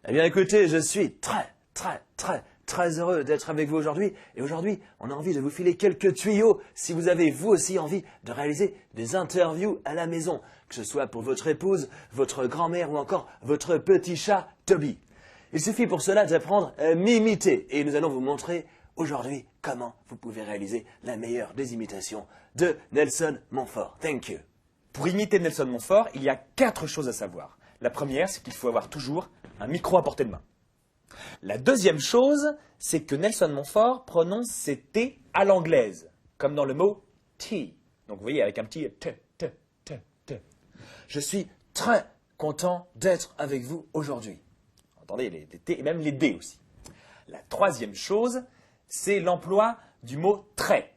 Eh bien écoutez, je suis très heureux d'être avec vous aujourd'hui. Et aujourd'hui, on a envie de vous filer quelques tuyaux si vous avez vous aussi envie de réaliser des interviews à la maison. Que ce soit pour votre épouse, votre grand-mère ou encore votre petit chat Toby. Il suffit pour cela d'apprendre à m'imiter. Et nous allons vous montrer aujourd'hui comment vous pouvez réaliser la meilleure des imitations de Nelson Montfort. Thank you. Pour imiter Nelson Montfort, il y a 4 choses à savoir. La première, c'est qu'il faut avoir toujours un micro à portée de main. La deuxième chose, c'est que Nelson Montfort prononce ses T à l'anglaise, comme dans le mot tea. Donc vous voyez, avec un petit T. Je suis très content d'être avec vous aujourd'hui. Entendez, les T et même les D aussi. La troisième chose, c'est l'emploi du mot très.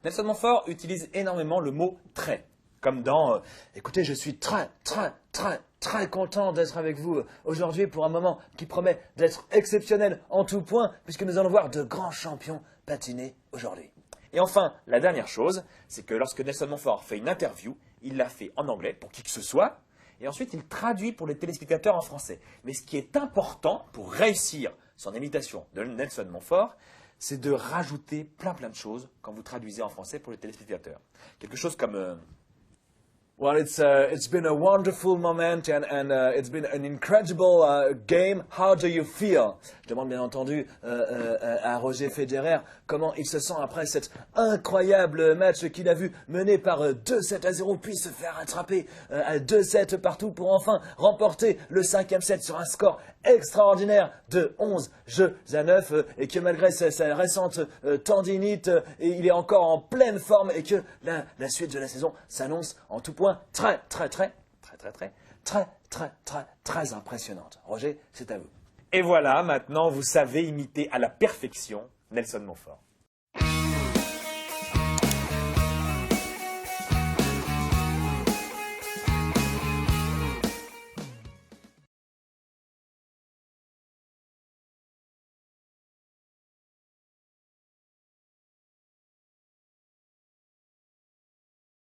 Nelson Montfort utilise énormément le mot très. Comme dans écoutez, je suis très content d'être avec vous aujourd'hui pour un moment qui promet d'être exceptionnel en tout point, puisque nous allons voir de grands champions patiner aujourd'hui. Et enfin, la dernière chose, c'est que lorsque Nelson Montfort fait une interview, il la fait en anglais pour qui que ce soit, et ensuite il traduit pour les téléspectateurs en français. Mais ce qui est important pour réussir son imitation de Nelson Montfort, c'est de rajouter plein de choses quand vous traduisez en français pour les téléspectateurs. Quelque chose comme Well, it's been a wonderful moment and it's been an incredible game. How do you feel? Je demande bien entendu à Roger Federer comment il se sent après cet incroyable match qu'il a vu mené par 2-7-0 puis se faire attraper à 2-7 partout pour enfin remporter le 5e set sur un score extraordinaire de 11 jeux à 9 et que malgré sa récente tendinite, il est encore en pleine forme et que la suite de la saison s'annonce en tout point très impressionnante. Roger, c'est à vous. Et voilà, maintenant vous savez imiter à la perfection Nelson Montfort.